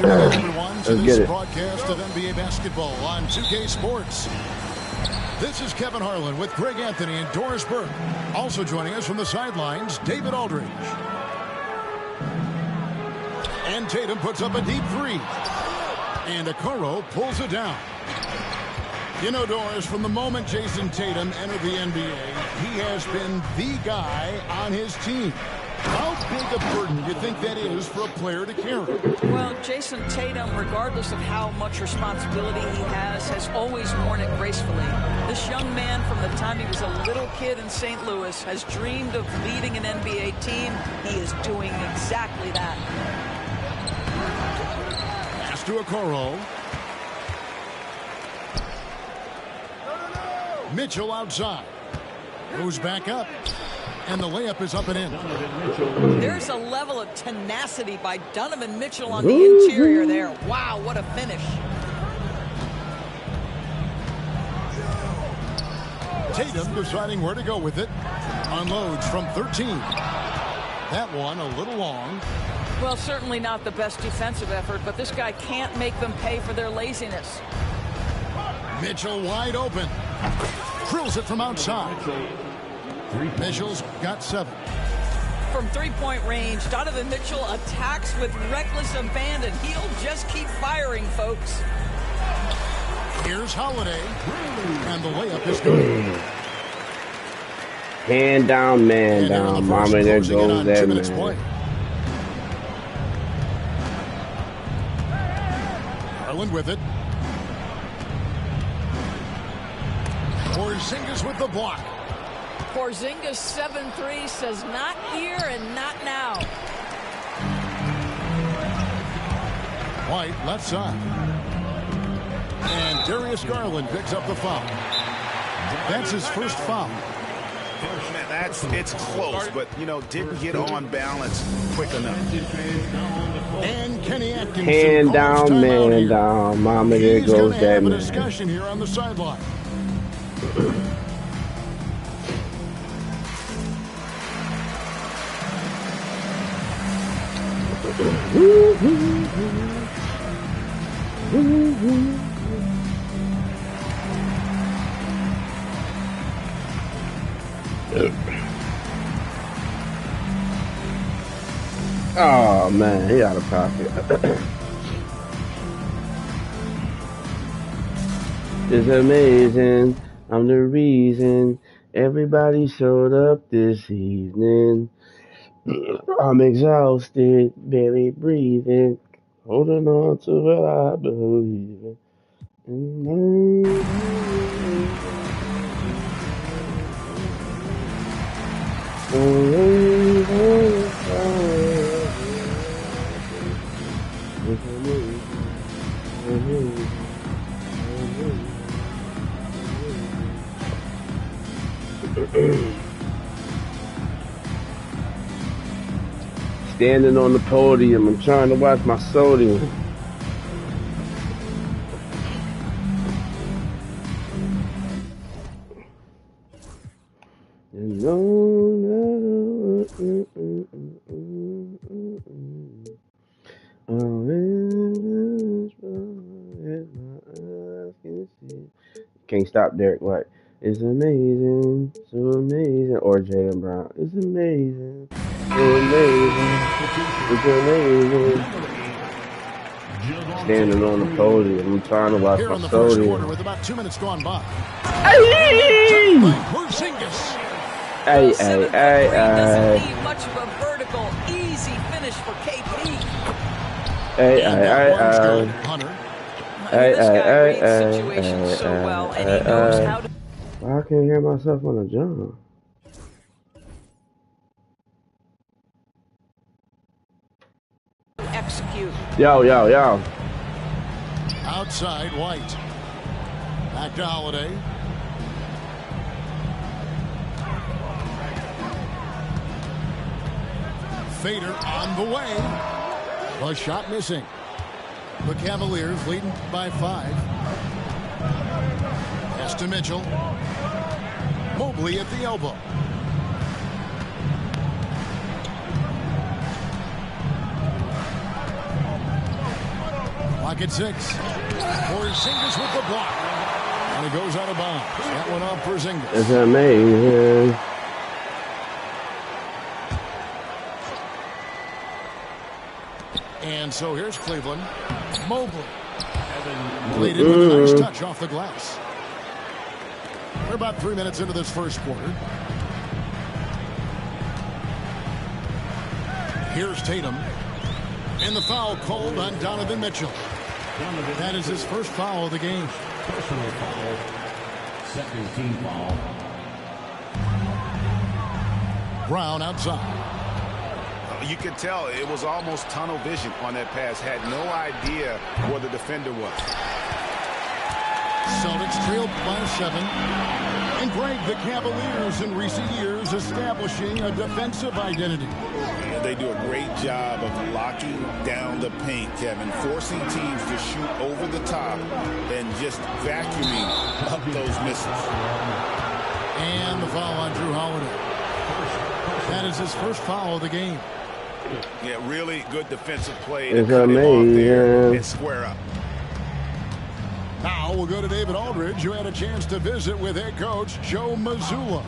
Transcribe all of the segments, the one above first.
everyone to Let's this get it. broadcast of NBA basketball on 2K Sports. This is Kevin Harlan with Greg Anthony and Doris Burke. Also joining us from the sidelines, David Aldridge. And Tatum puts up a deep three. And Okoro pulls it down. You know, Doris, from the moment Jayson Tatum entered the NBA, he has been the guy on his team. How big a burden do you think that is for a player to carry? Well, Jayson Tatum, regardless of how much responsibility he has always worn it gracefully. This young man, from the time he was a little kid in St. Louis, has dreamed of leading an NBA team. He is doing exactly that. Pass to Okoro. Mitchell outside. Goes back up. And the layup is up and in. There's a level of tenacity by Donovan Mitchell on the interior there. Wow, what a finish. Tatum deciding where to go with it. Unloads from 13. That one a little long. Well, certainly not the best defensive effort, but this guy can't make them pay for their laziness. Mitchell wide open. Drills it from outside. Mitchell's got 7. From three-point range, Donovan Mitchell attacks with reckless abandon. He'll just keep firing, folks. Here's Holiday. And the layup is good. Hand down, man down. Mama, there goes that man. Garland with it. Porzingis with the block. Porzingis 7-3 says not here and not now. White left side. And Darius Garland picks up the foul. That's his first foul. Man, it's close, but didn't get on balance quick enough. And Kenny Atkinson. Hand down, man down. Mama, there goes that man. He's going to have a discussion here on the sideline. Oh man, he out of pocket. It's amazing. I'm the reason everybody showed up this evening. I'm exhausted, barely breathing, holding on to what I believe in. Standing on the podium, I'm trying to watch my sodium. Can't stop Derek White. It's amazing, so amazing. Or Jaylen Brown. It's amazing, so amazing. It's amazing. Standing on the podium, I'm trying to watch my sodium. With about 2 minutes gone by. Hey! Hey, Doesn't hey. need much of a vertical, easy finish for KP. Hey. This guy reads situations so well, and he knows how to. I can't hear myself on the jump. Execute. Yo. Outside, White. Back to Holiday. Fader on the way. A shot missing. The Cavaliers leading by 5. Pass to Mitchell. Mobley at the elbow. Clock at 6. Porzingis with the block. And he goes out of bounds. That one off Porzingis. It's amazing. And so here's Cleveland. Mobley. Lead in with a nice touch off the glass. We're about 3 minutes into this first quarter. Here's Tatum. And the foul called on Donovan Mitchell. That is his first foul of the game. Personal foul. Second team foul. Brown outside. You could tell it was almost tunnel vision on that pass. Had no idea where the defender was. Celtics trailed by 7. And Greg, the Cavaliers in recent years establishing a defensive identity. Yeah, they do a great job of locking down the paint, Kevin, forcing teams to shoot over the top and just vacuuming up those missiles. And the foul on Drew Holiday. That is his first foul of the game. Yeah, really good defensive play. It's to cut him off there amazing. and square up. Now we'll go to David Aldridge, who had a chance to visit with head coach Joe Mazzulla.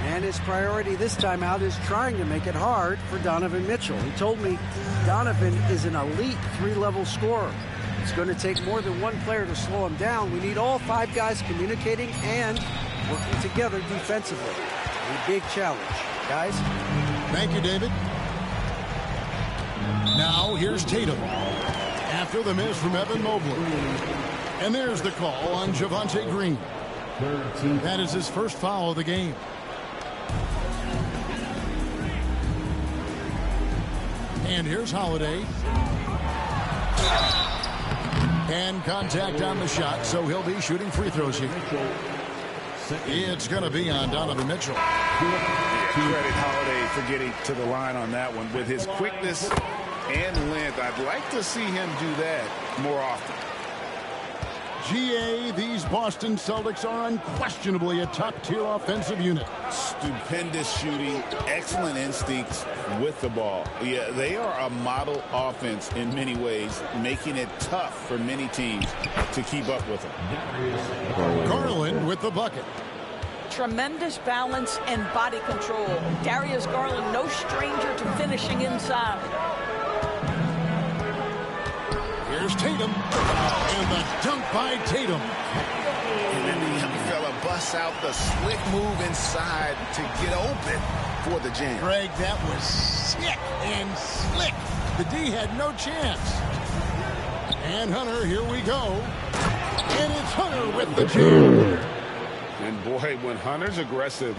And his priority this time out is trying to make it hard for Donovan Mitchell. He told me Donovan is an elite 3-level scorer. It's going to take more than one player to slow him down. We need all 5 guys communicating and working together defensively. A big challenge, guys. Thank you, David. Now here's Tatum. After the miss from Evan Mobley. And there's the call on Javonte Green. That is his first foul of the game. And here's Holiday. And contact on the shot, so he'll be shooting free throws here. It's going to be on Donovan Mitchell. Credit Holiday for getting to the line on that one. With his quickness and length, I'd like to see him do that more often. GA, these Boston Celtics are unquestionably a top-tier offensive unit. Stupendous shooting, excellent instincts with the ball. Yeah, they are a model offense in many ways, making it tough for many teams to keep up with them. Garland with the bucket. Tremendous balance and body control. Darius Garland, no stranger to finishing inside. Here's Tatum. And the dunk by Tatum. And then the young fella busts out the slick move inside to get open for the jam. Greg, that was sick and slick. The D had no chance. And Hunter, here we go. And it's Hunter with the jam. And boy, when Hunter's aggressive,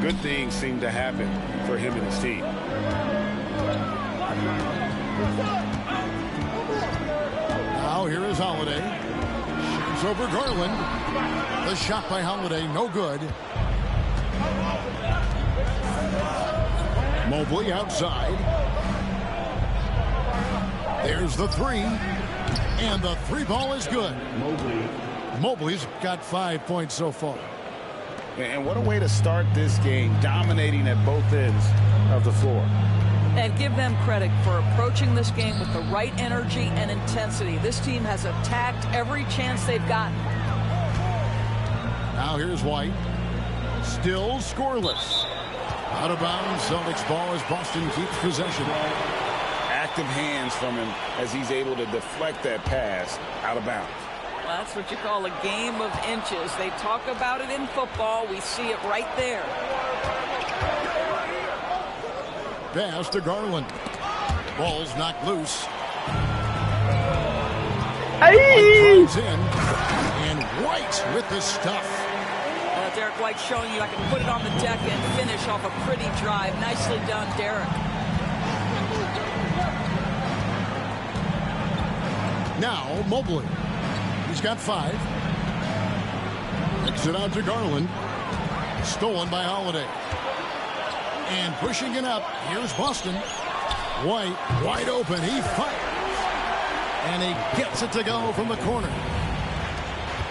good things seem to happen for him and his team. Now here is Holiday. Shoots over Garland. The shot by Holiday, no good. Mobley outside. There's the 3. And the 3 ball is good. Mobley's got 5 points so far. And what a way to start this game, dominating at both ends of the floor. And give them credit for approaching this game with the right energy and intensity. This team has attacked every chance they've gotten. Now here's White. Still scoreless. Out of bounds, Celtics ball as Boston keeps possession. Active hands from him as he's able to deflect that pass out of bounds. Well, that's what you call a game of inches. They talk about it in football. We see it right there. Pass to Garland. Ball's knocked loose. White drives in. And White with the stuff. Derek White showing you I can put it on the deck and finish off a pretty drive. Nicely done, Derek. Now Mobley. He's got 5. Kicks it out to Garland. Stolen by Holiday. And pushing it up. Here's Boston. White wide open. He fires. And he gets it to go from the corner.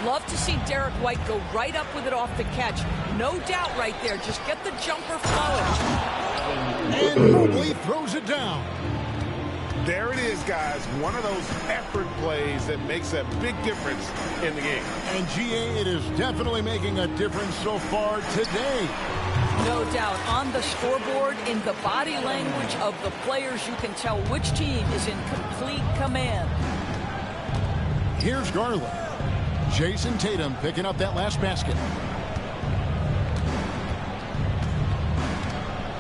Love to see Derek White go right up with it off the catch. No doubt right there. Just get the jumper flowing. And Mobley throws it down. There it is, guys. One of those effort plays that makes a big difference in the game. And GA, it is definitely making a difference so far today. No doubt. On the scoreboard, in the body language of the players, you can tell which team is in complete command. Here's Garland. Jayson Tatum picking up that last basket.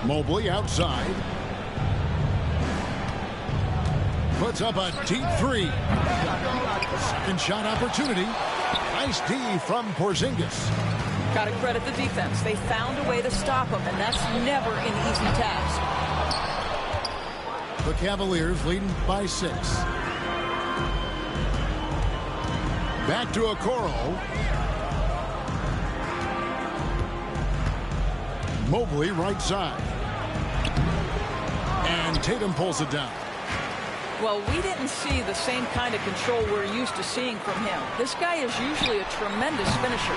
Mobley outside. Puts up a deep three. Second shot opportunity. Nice D from Porzingis. Got to credit the defense. They found a way to stop him, and that's never an easy task. The Cavaliers leading by 6. Back to Okoro. Mobley right side. And Tatum pulls it down. Well, we didn't see the same kind of control we're used to seeing from him. This guy is usually a tremendous finisher.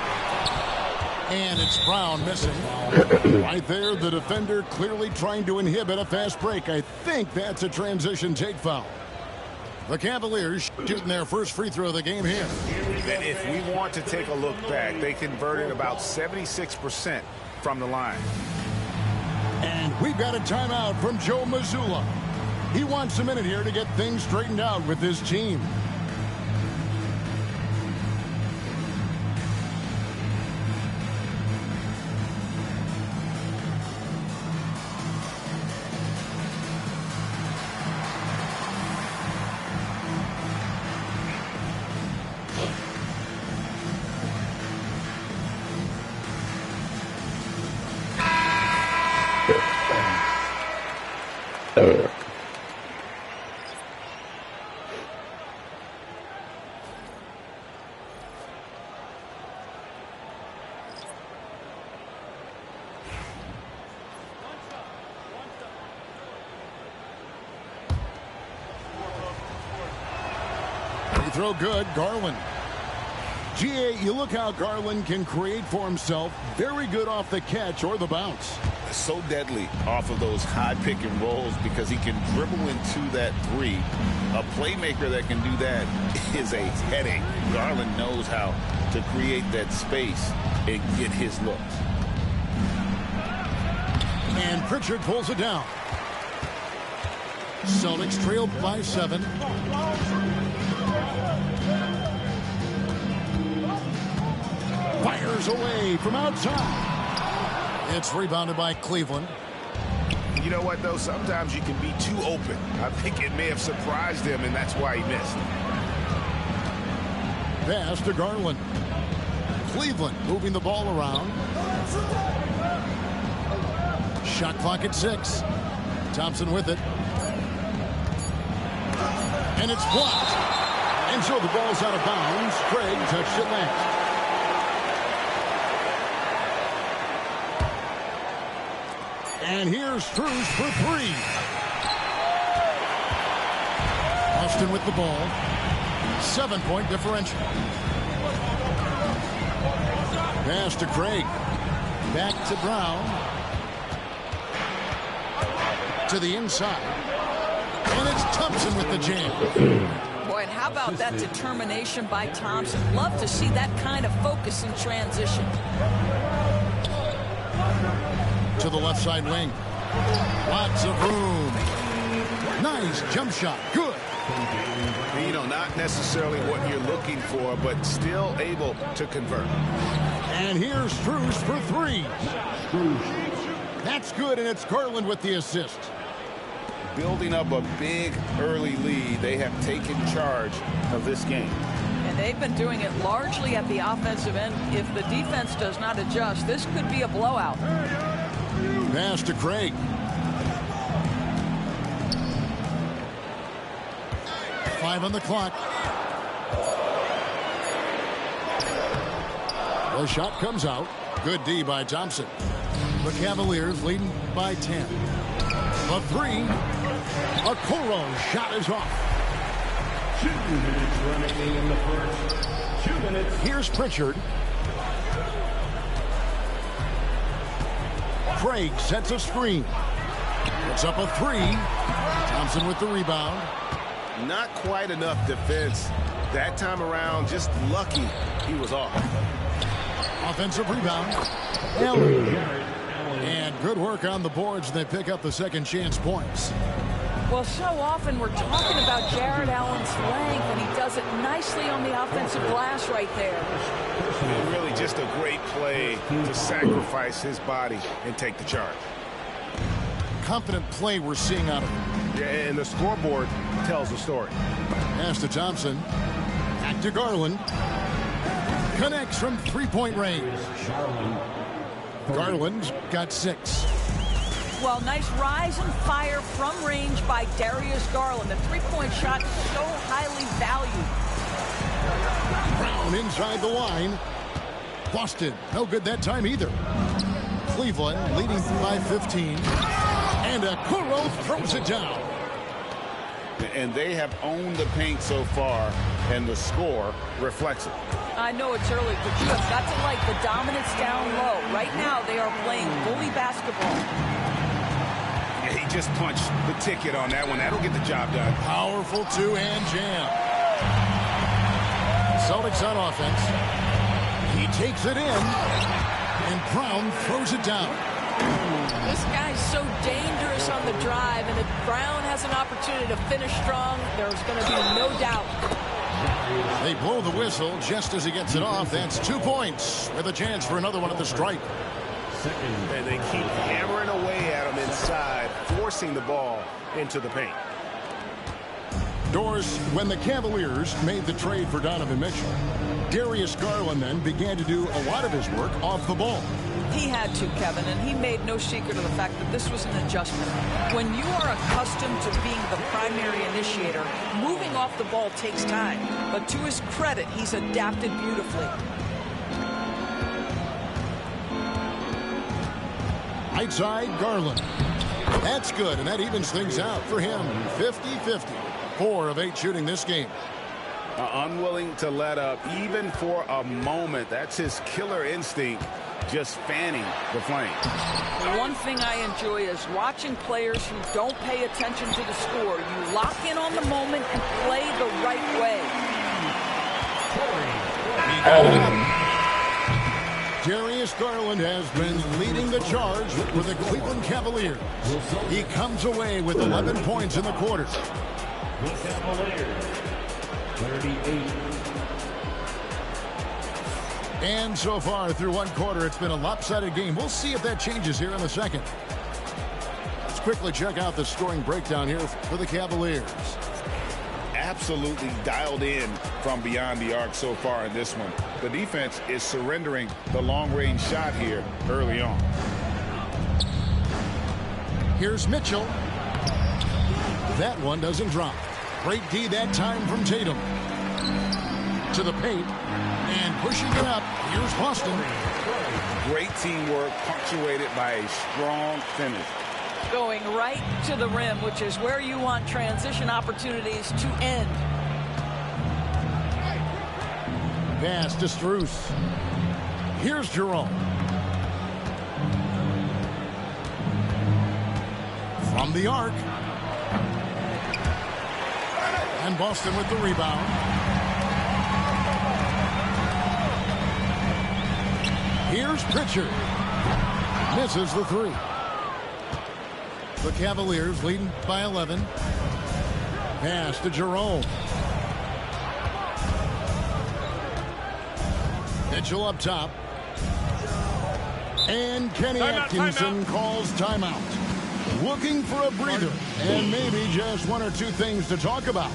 And it's Brown missing. Right there, the defender clearly trying to inhibit a fast break. I think that's a transition take foul. The Cavaliers shooting their first free throw of the game here. And if we want to take a look back, they converted about 76% from the line. And we've got a timeout from Joe Mazzulla. He wants a minute here to get things straightened out with his team. Throw good, Garland. GA, you look how Garland can create for himself. Very good off the catch or the bounce. So deadly off of those high pick and rolls because he can dribble into that three. A playmaker that can do that is a headache. Garland knows how to create that space and get his looks. And Pritchard pulls it down. Celtics trailed by 7. Fires away from outside. It's rebounded by Cleveland. You know what, though? Sometimes you can be too open. I think it may have surprised him, and that's why he missed. Pass to Garland. Cleveland moving the ball around. Shot clock at 6. Thompson with it. And it's blocked. And so the ball's out of bounds. Craig touched it last. And here's Strus for 3. Austin with the ball. 7-point differential. Pass to Craig. Back to Brown. To the inside. And it's Thompson with the jam. Boy, and how about that determination by Thompson? Love to see that kind of focus in transition. To the left side wing. Lots of room. Nice jump shot. Good. You know, not necessarily what you're looking for, but still able to convert. And here's Strus for 3. That's good, and it's Garland with the assist. Building up a big early lead, they have taken charge of this game. And they've been doing it largely at the offensive end. If the defense does not adjust, this could be a blowout. Pass to Craig. Five on the clock. The shot comes out. Good D by Thompson. The Cavaliers leading by 10. The 3. Okoro shot is off. 2 minutes remaining in the first. 2 minutes. Here's Pritchard. Craig sets a screen. Puts up a three. Thompson with the rebound. Not quite enough defense that time around. Just lucky he was off. Offensive rebound. Allen. And good work on the boards. They pick up the second chance points. Well, so often we're talking about Jared Allen's length, and he does it nicely on the offensive glass right there. And really just a great play to sacrifice his body and take the charge. Confident play we're seeing out of him. Yeah, and the scoreboard tells the story. Pass to Thompson. Back to Garland. Connects from three-point range. Garland's got 6. Well, nice rise and fire from range by Darius Garland. The three-point shot so highly valued. Brown inside the line. Boston, no good that time either. Cleveland leading by 15. And Okoro throws it down. And they have owned the paint so far, and the score reflects it. I know it's early, but you have got to like the dominance down low. Right now, they are playing bully basketball. Yeah, he just punched the ticket on that one. That'll get the job done. Powerful two-hand jam. Celtics on offense. He takes it in, and Brown throws it down. This guy's so dangerous on the drive, and if Brown has an opportunity to finish strong, there's going to be no doubt. They blow the whistle just as he gets it off. That's 2 points with a chance for another one at the stripe. And they keep hammering away at him inside, forcing the ball into the paint. Doors, when the Cavaliers made the trade for Donovan Mitchell, Darius Garland then began to do a lot of his work off the ball. He had to, Kevin, and he made no secret of the fact that this was an adjustment. When you are accustomed to being the primary initiator, moving off the ball takes time. But to his credit, he's adapted beautifully. Right side, Garland. That's good, and that evens things out for him. 50-50. 4 of 8 shooting this game. Unwilling to let up, even for a moment. That's his killer instinct, just fanning the flame. One thing I enjoy is watching players who don't pay attention to the score. You lock in on the moment and play the right way. Darius Garland has been leading the charge for the Cleveland Cavaliers. He comes away with 11 points in the quarter. The Cavaliers, 38. And so far through one quarter, it's been a lopsided game. We'll see if that changes here in the second. Let's quickly check out the scoring breakdown here for the Cavaliers. Absolutely dialed in from beyond the arc so far in this one. The defense is surrendering the long-range shot here early on. Here's Mitchell. That one doesn't drop. Great D that time from Tatum. To the paint. And pushing it up. Here's Boston. Great teamwork punctuated by a strong finish. Going right to the rim, which is where you want transition opportunities to end. Pass to Strus. Here's Jerome. From the arc. And Boston with the rebound. Here's Pritchard. Misses the 3. The Cavaliers leading by 11. Pass to Jerome. Mitchell up top. And Kenny Atkinson calls timeout. Looking for a breather and maybe just 1 or 2 things to talk about.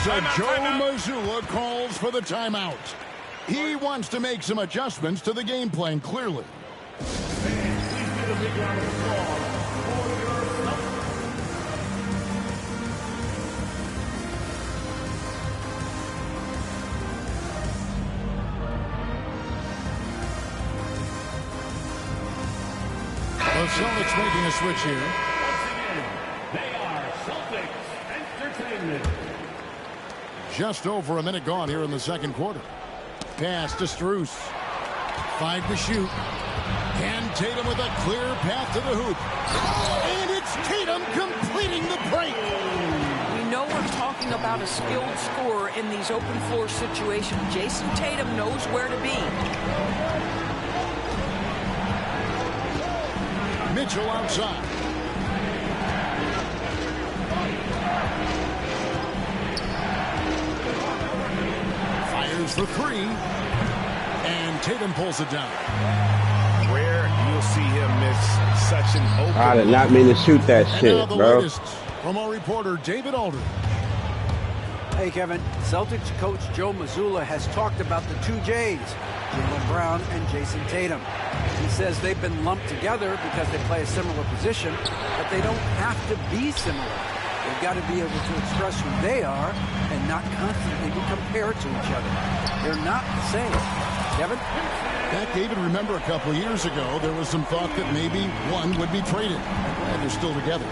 So Joe Mazzulla calls for the timeout. He wants to make some adjustments to the game plan, clearly. The Celtics making a switch here. They are Celtics Entertainment. Just over a minute gone here in the second quarter. Pass to Strus. 5 to shoot. And Tatum with a clear path to the hoop. And it's Tatum completing the break. We know we're talking about a skilled scorer in these open floor situations. Jayson Tatum knows where to be. Mitchell outside. Fires for 3. And Tatum pulls it down. Where you'll see him miss such an open. I did not mean to shoot that And shit, now the bro. latest from our reporter, David Aldridge. Hey, Kevin. Celtics coach Joe Mazzulla has talked about the two J's, Jaylen Brown and Jayson Tatum. He says they've been lumped together because they play a similar position, but they don't have to be similar. They've got to be able to express who they are and not constantly be compared to each other. They're not the same. Kevin? Back, David, remember a couple of years ago, there was some thought that maybe one would be traded. And they're still together.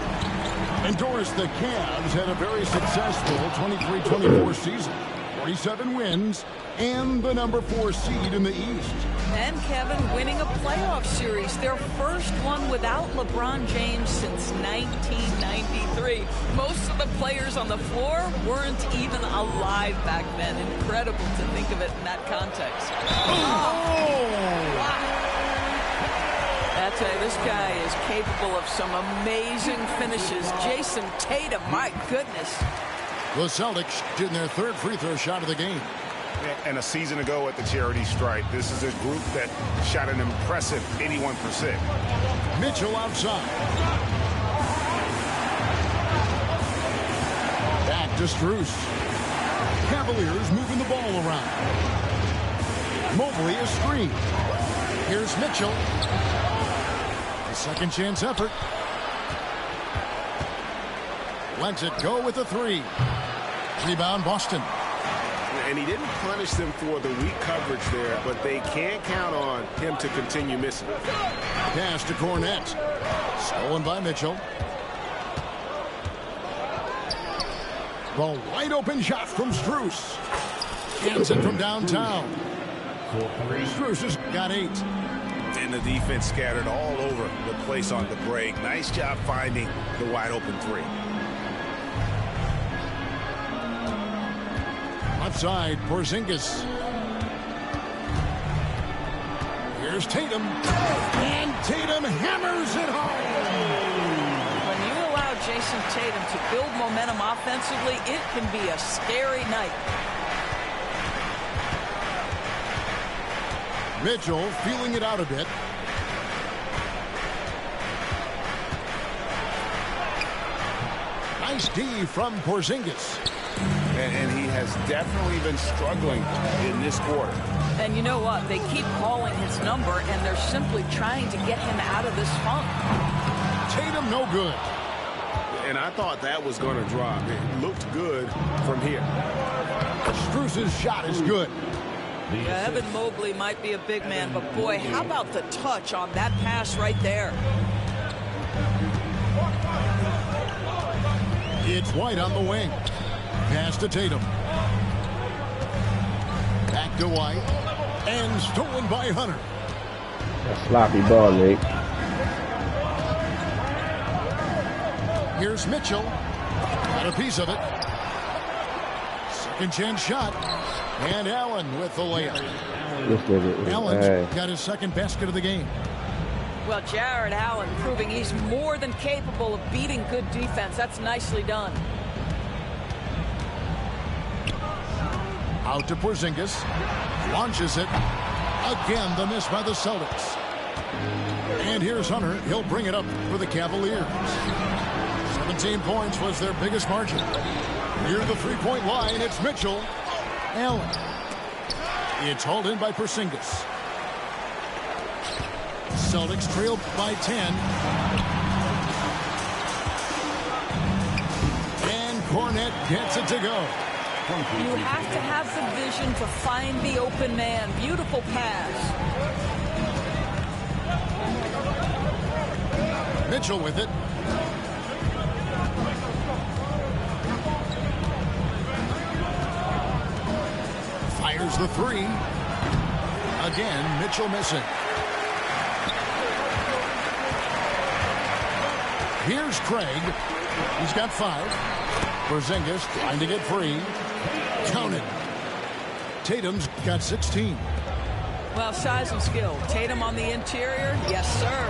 And Doris, the Cavs had a very successful 23-24 season. 47 wins and the number 4 seed in the East. And Kevin winning a playoff series, their first one without LeBron James since 1993. Most of the players on the floor weren't even alive back then. Incredible to think of it in that context. I tell you, this guy is capable of some amazing finishes. Jayson Tatum, my goodness. The Celtics getting their 3rd free throw shot of the game. And a season ago at the charity stripe, this is a group that shot an impressive 81%. Mitchell outside. Back to Strus. Cavaliers moving the ball around. Mobley a screen. Here's Mitchell. A second chance effort. Lets it go with a 3. Rebound Boston. And he didn't punish them for the weak coverage there, but they can't count on him to continue missing. Pass to Cornette. Stolen by Mitchell. The wide open shot from Strus. Gets it from downtown. Strus has got 8. And the defense scattered all over the place on the break. Nice job finding the wide open 3. Left side, Porzingis. Here's Tatum. And Tatum hammers it home. When you allow Jayson Tatum to build momentum offensively, it can be a scary night. Mitchell feeling it out a bit. Nice D from Porzingis. And he has definitely been struggling in this quarter. And you know what? They keep calling his number, and they're simply trying to get him out of this funk. Tatum no good. And I thought that was going to drop. It looked good from here. Strus's shot is good. Yeah, Evan Mobley might be a big man, but boy, how about the touch on that pass right there? It's White on the wing. Pass to Tatum. Back to White. And stolen by Hunter. A sloppy ball, Nick. Here's Mitchell. Got a piece of it. Second chance shot. And Allen with the layup. This nigga is Allen's bad. got his second basket of the game. Well, Jared Allen proving he's more than capable of beating good defense. That's nicely done. Out to Porzingis. Launches it. Again, the miss by the Celtics. And here's Hunter. He'll bring it up for the Cavaliers. 17 points was their biggest margin. Near the three-point line, it's Mitchell. Allen. It's hauled in by Porzingis. Celtics trail by 10. And Cornette gets it to go. You have to have the vision to find the open man. Beautiful pass. Mitchell with it. Fires the three. Again, Mitchell missing. Here's Craig. He's got 5. Porzingis trying to get free. Counted. Tatum's got 16. Well, size and skill. Tatum on the interior. Yes, sir.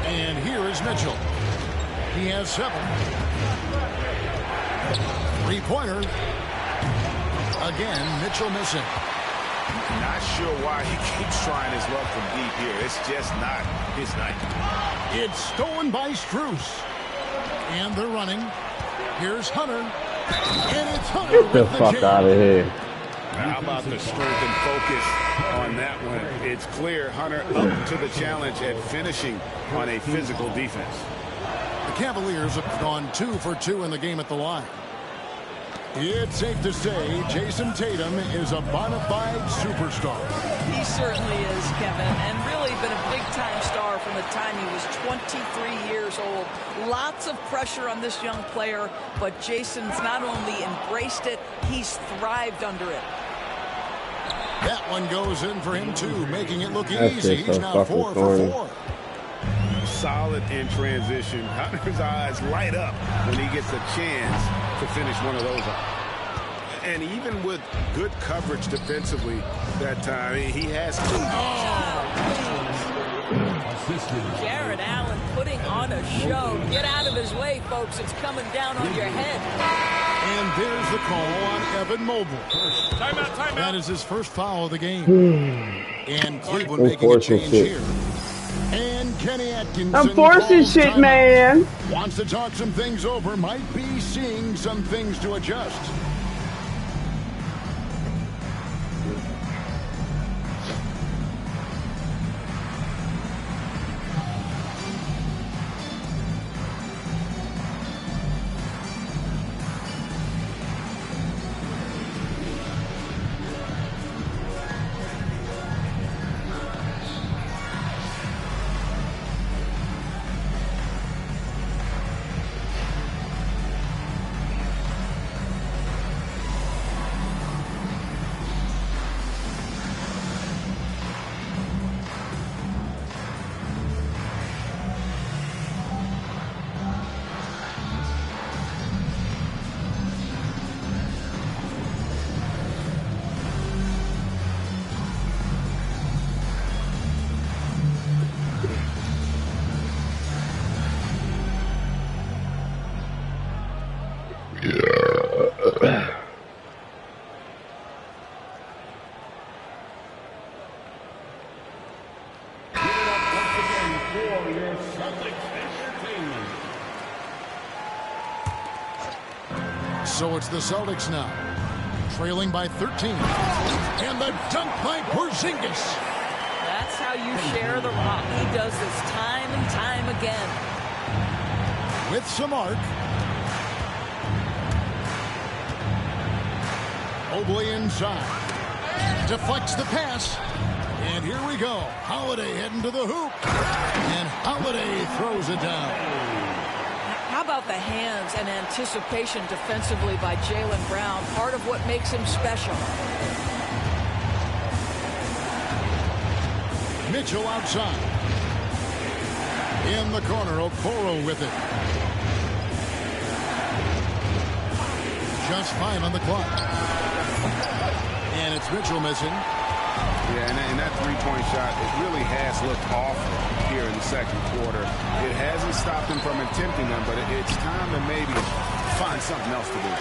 And here is Mitchell. He has 7. Three-pointer. Again, Mitchell missing. Not sure why he keeps trying his luck from deep here. It's just not his night. It's stolen by Strus. And they're running. Here's Hunter. And it's Hunter. Get the fuck out of here. How about the strength and focus on that one? It's clear Hunter up to the challenge at finishing on a physical defense. The Cavaliers have gone 2 for 2 in the game at the line. It's safe to say Jayson Tatum is a bona fide superstar. He certainly is, Kevin, and really been a big-time star from the time he was 23 years old. Lots of pressure on this young player, but Jayson's not only embraced it, he's thrived under it. That one goes in for him, too, making it look That's easy. just He's so now 4 for 4. Solid in transition. Hunter's eyes light up when he gets a chance to finish one of those up. And even with good coverage defensively that time, he has 2. Jared Allen putting on a show. Get out of his way, folks. It's coming down on your head. And there's the call on Evan Mobley. Timeout. That is his first foul of the game. And Cleveland making a change here. And Kenny Atkinson. I'm forcing calls shit, timeout. man. Wants to talk some things over. Might be seeing some things to adjust. So it's the Celtics now, trailing by 13. And the dunk by Porzingis. That's how you share the rock. He does this time and time again. With some arc. Mobley inside. Deflects the pass. And here we go. Holiday heading to the hoop. And Holiday throws it down. How about the hands and anticipation defensively by Jaylen Brown? Part of what makes him special. Mitchell outside. In the corner, Okoro with it. Just 5 on the clock. And it's Mitchell missing. Yeah, and that three-point shot, it really has looked awful here in the second quarter. It hasn't stopped him from attempting them, but it's time to maybe find something else to do.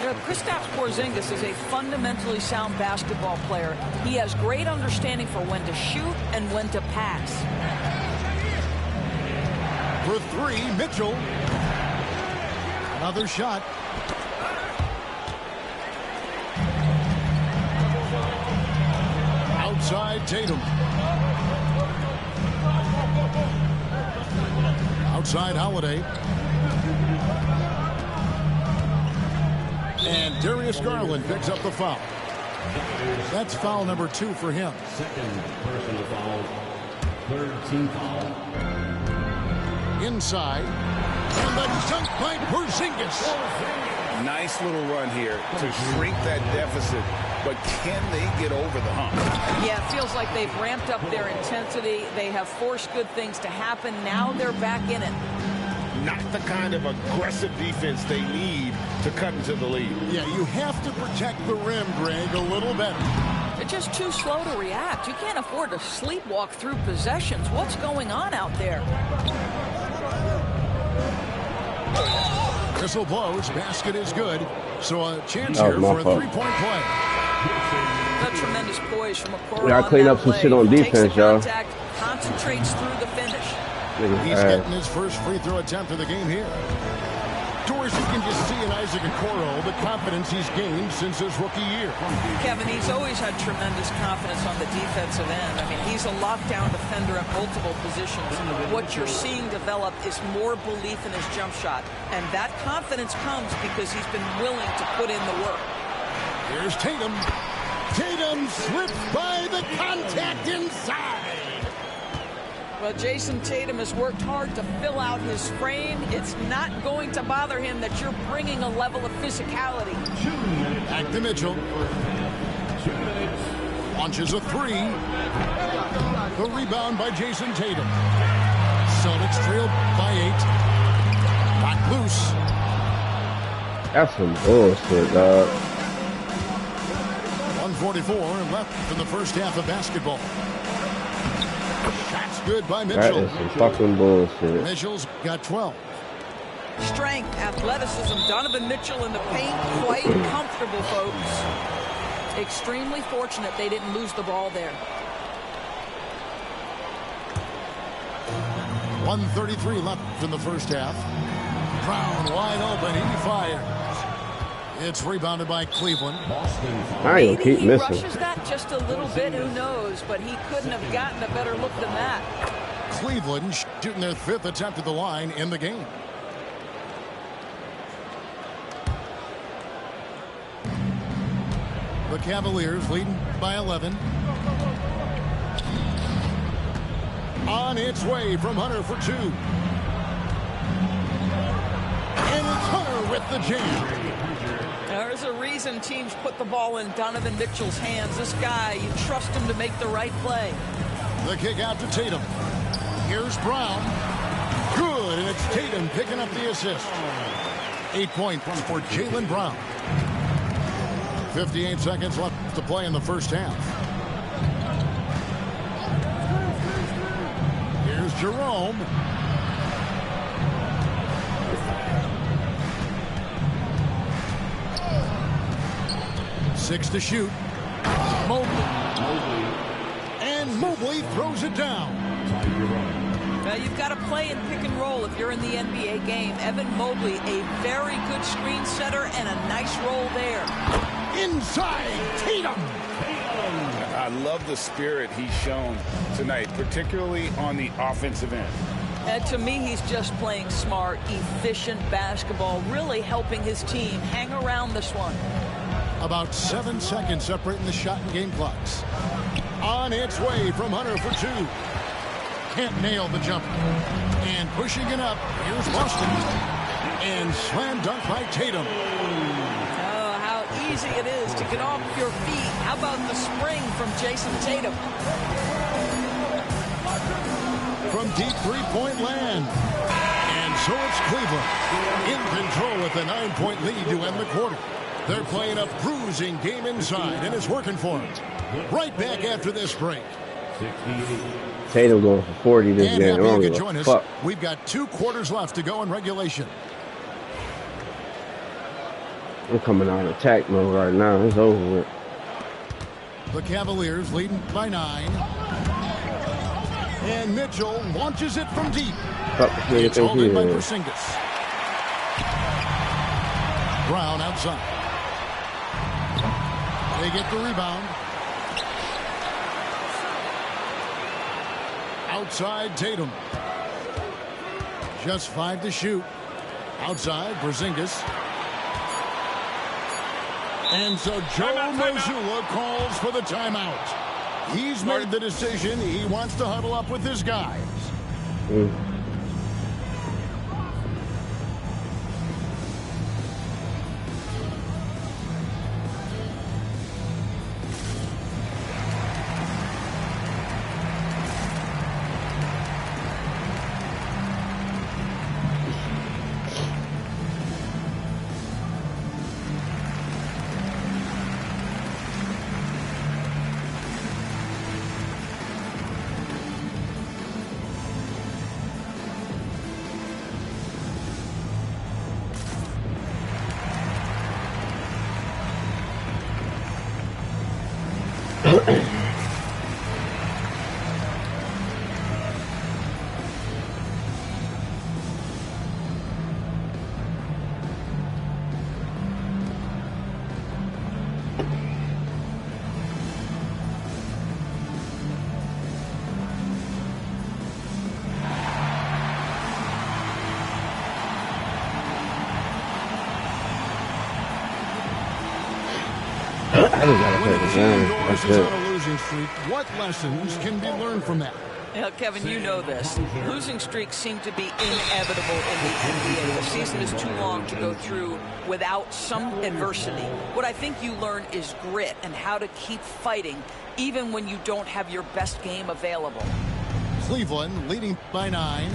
You know, Kristaps Porzingis is a fundamentally sound basketball player. He has great understanding for when to shoot and when to pass. For three, Mitchell. Another shot. Outside Tatum. Outside Holiday. And Darius Garland picks up the foul. That's foul number 2 for him. Second personal foul. Third team foul. Inside. And the dunk by Porzingis. Nice little run here to shrink that deficit. But can they get over the hump? Yeah, it feels like they've ramped up their intensity. They have forced good things to happen. Now they're back in it. Not the kind of aggressive defense they need to cut into the lead. Yeah, you have to protect the rim, Greg, a little better. They're just too slow to react. You can't afford to sleepwalk through possessions. What's going on out there? Whistle blows. Basket is good. So a chance here for a three-point play. A tremendous poise from Okoro. Gotta clean up some shit on defense, y'all. Concentrates through the finish. He's getting his first free throw attempt of the game here. Doris, you can just see in Isaac Okoro the confidence he's gained since his rookie year. Kevin, he's always had tremendous confidence on the defensive end. I mean, he's a lockdown defender at multiple positions. What you're seeing develop is more belief in his jump shot. And that confidence comes because he's been willing to put in the work. Here's Tatum. Tatum slips by the contact inside. Well, Jayson Tatum has worked hard to fill out his frame. It's not going to bother him that you're bringing a level of physicality. Back to Mitchell. Launches a three. The rebound by Jayson Tatum. Celtics trail by 8. Back loose. That's some bullshit, dog. 1:44 left in the first half of basketball. Shots good by Mitchell. That is some fucking bullshit. Mitchell's got 12. Strength, athleticism, Donovan Mitchell in the paint, quite comfortable, folks. Extremely fortunate they didn't lose the ball there. 1:33 left in the first half. Brown wide open. He fires. It's rebounded by Cleveland. I ain't keep Maybe he missing. rushes that just a little bit, who knows, but he couldn't have gotten a better look than that. Cleveland shooting their 5th attempt at the line in the game. The Cavaliers leading by 11. On its way from Hunter for 2. And it's Hunter with the jam. There's a reason teams put the ball in Donovan Mitchell's hands. This guy, you trust him to make the right play. The kick out to Tatum. Here's Brown. Good, and it's Tatum picking up the assist. 8 points for Jaylen Brown. 58 seconds left to play in the first half. Here's Jerome. Six to shoot. Mobley. And Mobley throws it down. Now you've got to play in pick and roll if you're in the NBA game. Evan Mobley, a very good screen setter and a nice roll there. Inside, Tatum. I love the spirit he's shown tonight, particularly on the offensive end. And to me, he's just playing smart, efficient basketball, really helping his team hang around this one. About 7 seconds separating the shot and game clocks. On its way from Hunter for 2. Can't nail the jumper. And pushing it up, here's Boston. And slam dunk by Tatum. Oh, how easy it is to get off your feet. How about the spring from Jayson Tatum? From deep three-point land. And so it's Cleveland in control with a 9-point lead to end the quarter. They're playing a bruising game inside, and it's working for them. Right back after this break. Tatum going for 40 this And game. happy you could join us. Fuck. We've got 2 quarters left to go in regulation. I'm coming out of attack mode right now. It's over with. The Cavaliers leading by 9. And Mitchell launches it from deep. fuck this nigga It's think hauled he in by is? Porzingis. Brown outside. They get the rebound. Outside Tatum. Just 5 to shoot. Outside Porzingis. And so Joe Mazzulla calls for the timeout. He's made the decision. He wants to huddle up with his guys. I just gotta play the game. That's Is it. on a losing streak. What lessons can be learned from that? Yeah, Kevin, you know this. Losing streaks seem to be inevitable in the NBA. The season is too long to go through without some adversity. What I think you learn is grit and how to keep fighting even when you don't have your best game available. Cleveland leading by 9.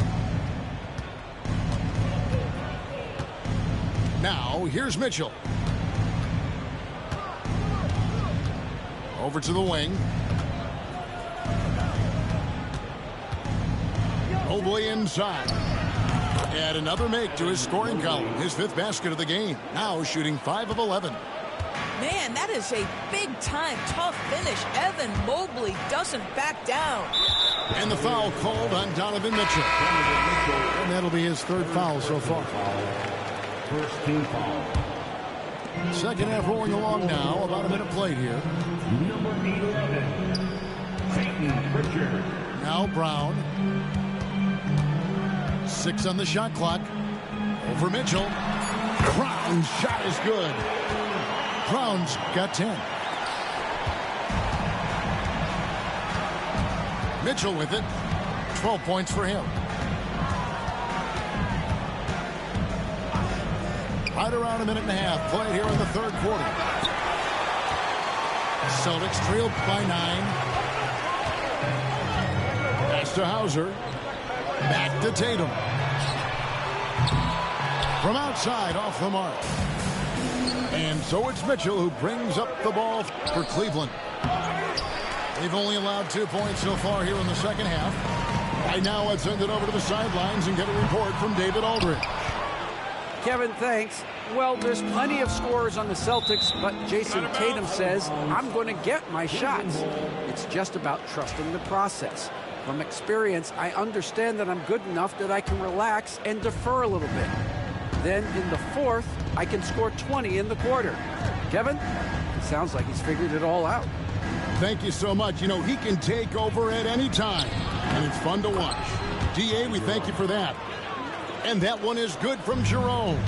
Now, here's Mitchell. Over to the wing. Mobley inside. Add another make to his scoring column. His 5th basket of the game. Now shooting 5 of 11. Man, that is a big-time tough finish. Evan Mobley doesn't back down. And the foul called on Donovan Mitchell. And that'll be his 3rd foul so far. First team foul. Second half rolling along now. About a minute played here. Number 11, Peyton Pritchard. Now Brown. 6 on the shot clock. Over Mitchell. Brown's shot is good. Brown's got 10. Mitchell with it. 12 points for him. Right around a minute and a half played here in the 3rd quarter. Celtics trailed by 9. Pass to Hauser. Back to Tatum. From outside, off the mark. And so it's Mitchell who brings up the ball for Cleveland. They've only allowed 2 points so far here in the second half. Right now, let's send it over to the sidelines and get a report from David Aldridge. Kevin, thanks. Well, there's plenty of scorers on the Celtics, but Jayson Tatum says, I'm going to get my shots. It's just about trusting the process. From experience, I understand that I'm good enough that I can relax and defer a little bit. Then in the 4th, I can score 20 in the quarter. Kevin, it sounds like he's figured it all out. Thank you so much. You know, he can take over at any time, and it's fun to watch. DA, we thank you for that. And that one is good from Jerome.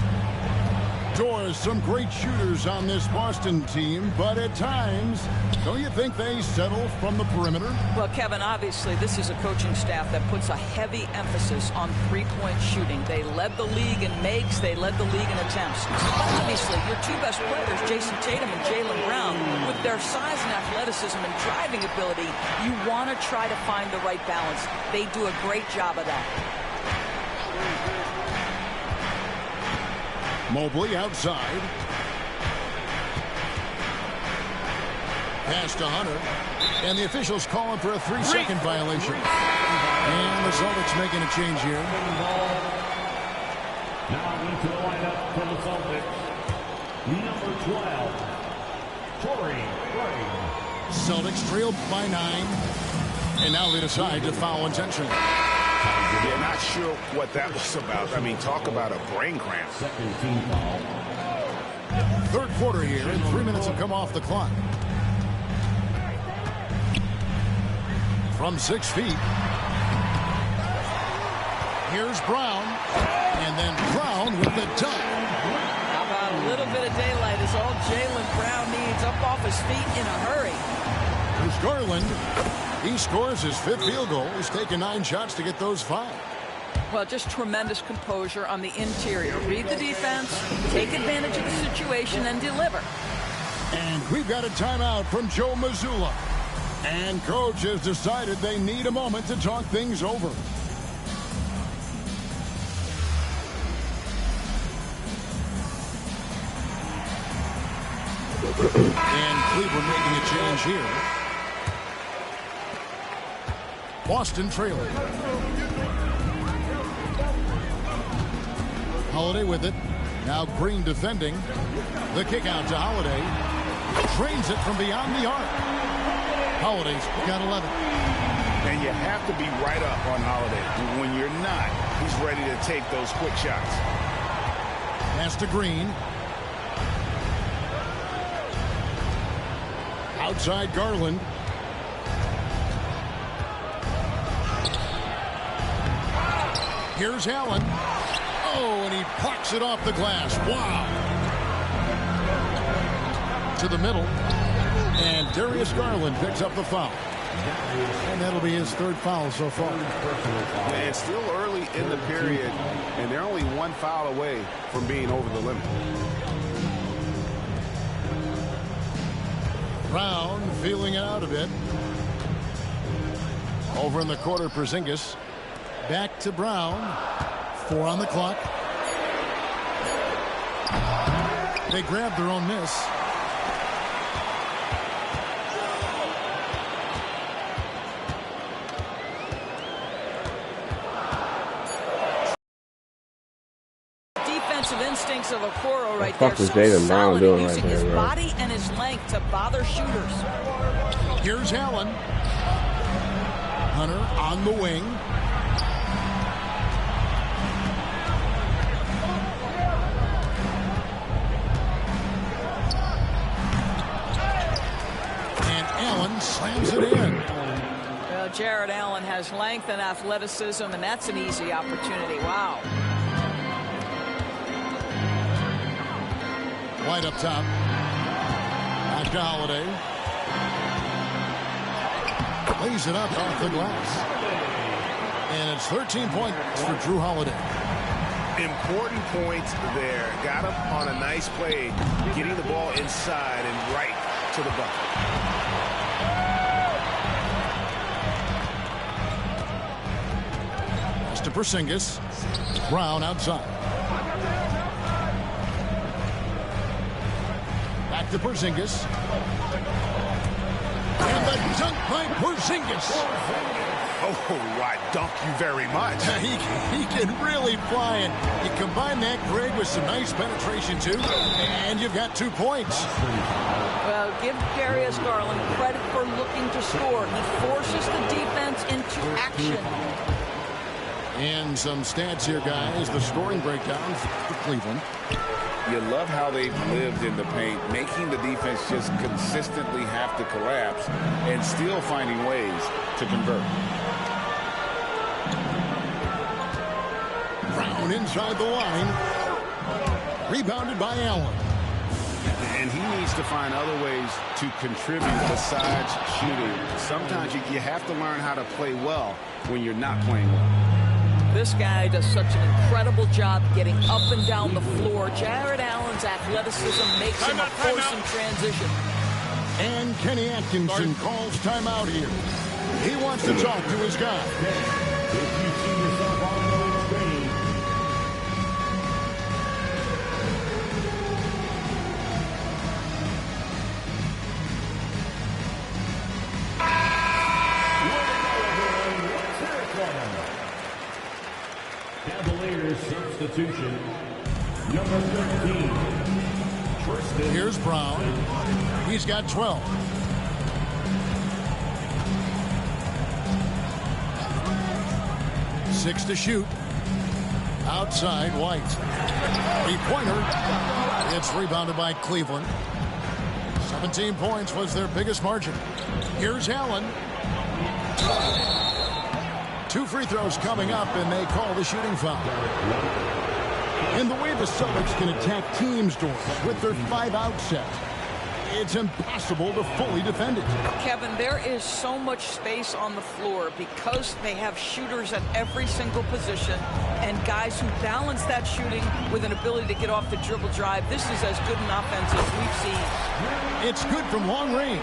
Doors, some great shooters on this Boston team, but at times, don't you think they settle from the perimeter? Well, Kevin, obviously, this is a coaching staff that puts a heavy emphasis on three-point shooting. They led the league in makes. They led the league in attempts. But obviously, your 2 best players, Jayson Tatum and Jaylen Brown, with their size and athleticism and driving ability, you want to try to find the right balance. They do a great job of that. Mobley outside. Pass to Hunter. And the officials calling for a 3-second violation. And the Celtics making a change here. Now into the lineup for the Celtics, number 12, Torrey Craig. Celtics trailed by 9. And now they decide to foul intentionally. Yeah, not sure what that was about. I mean, talk about a brain cramp. Second team foul. Third quarter here, and 3 minutes have come off the clock. From 6 feet. Here's Brown. And then Brown with the dunk. How about a little bit of daylight is all Jaylen Brown needs, up off his feet in a hurry. Here's Garland. He scores his 5th field goal. He's taken 9 shots to get those 5. Well, just tremendous composure on the interior. Read the defense, take advantage of the situation, and deliver. And we've got a timeout from Joe Mazzulla. And coach has decided they need a moment to talk things over. And Cleveland making a change here. Boston trailing. Holiday with it. Now Green defending. The kick out to Holiday. Trains it from beyond the arc. Holiday's got 11. And you have to be right up on Holiday. When you're not, he's ready to take those quick shots. Pass to Green. Outside Garland. Here's Allen. Oh, and he plucks it off the glass. Wow. To the middle. And Darius Garland picks up the foul. And that'll be his 3rd foul so far. And still early in the period, and they're only 1 foul away from being over the limit. Brown feeling it out a bit. Over in the quarter, Porzingis. Back to Brown. 4 on the clock. They grab their own miss. Defensive instincts of Okoro right there. What the fuck So is Jaylen Brown solid doing at right using there, his bro? body and his length to bother shooters. Here's Allen. Hunter on the wing. And Allen slams it in. Well, Jared Allen has length and athleticism, and that's an easy opportunity. Wow. White up top. Back to Holiday. Lays it up off the glass. And it's 13 points for Drew Holiday. Important points there. Got him on a nice play, getting the ball inside and right to the bucket. Pass to Porzingis. Brown outside. Back to Porzingis. And the dunk by Porzingis. Oh, I dunk you very much. He can really fly, and you combine that, Greg, with some nice penetration, too, and you've got 2 points. Well, give Darius Garland credit for looking to score. He forces the defense into action. And some stats here, guys. The scoring breakdown for Cleveland. You love how they've lived in the paint, making the defense just consistently have to collapse and still finding ways to convert. Brown inside the line. Rebounded by Allen. And he needs to find other ways to contribute besides shooting. Sometimes you have to learn how to play well when you're not playing well. This guy does such an incredible job getting up and down the floor. Jared Allen's athleticism makes him a force in transition. And Kenny Atkinson calls timeout here. He wants to talk to his guy. If you see yourself on the screen, Cavaliers substitution, number 13. Here's Brown. He's got 12. 6 to shoot. Outside, White. Three-pointer. It's rebounded by Cleveland. 17 points was their biggest margin. Here's Allen. 2 free throws coming up, and they call the shooting foul. And the way the Celtics can attack teams' doors with their 5-out set, it's impossible to fully defend it. Kevin, there is so much space on the floor because they have shooters at every single position and guys who balance that shooting with an ability to get off the dribble drive. This is as good an offense as we've seen. It's good from long range.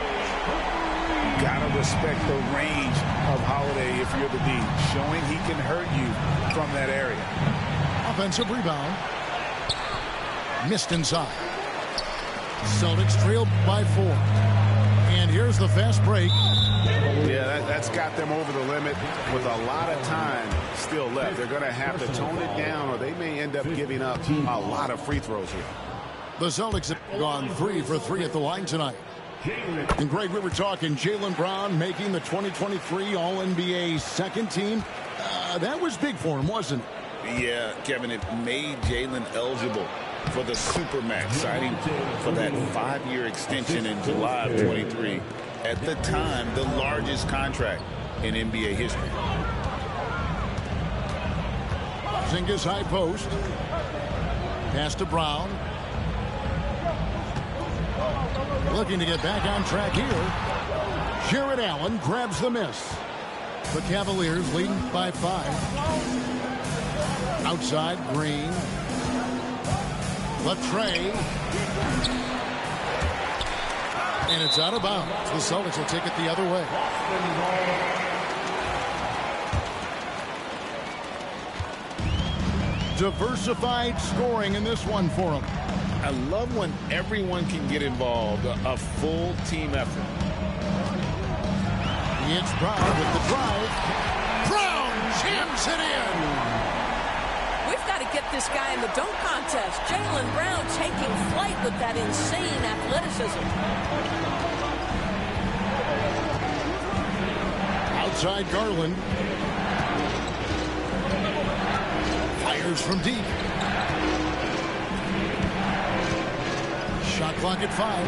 Gotta respect the range of Holiday if you're the D, showing he can hurt you from that area. Offensive rebound. Missed inside. Celtics trail by 4. And here's the fast break. Yeah, that's got them over the limit with a lot of time still left. They're going to have to tone it down, or they may end up giving up a lot of free throws here. The Celtics have gone 3 for 3 at the line tonight. And Greg, we were talking Jaylen Brown making the 2023 All-NBA second team. That was big for him, wasn't it? Yeah, Kevin, it made Jaylen eligible for the Supermax, signing for that 5-year extension in July of 23. At the time, the largest contract in NBA history. Zingas high post. Pass to Brown. Looking to get back on track here. Jared Allen grabs the miss. The Cavaliers leading by 5. Outside, Green. Latre. And it's out of bounds. The Celtics will take it the other way. Diversified scoring in this one for them. I love when everyone can get involved, a full team effort. It's Brown with the drive. Brown jams it in. We've got to get this guy in the dunk contest. Jaylen Brown taking flight with that insane athleticism. Outside Garland. Fires from deep. Shot clock at 5.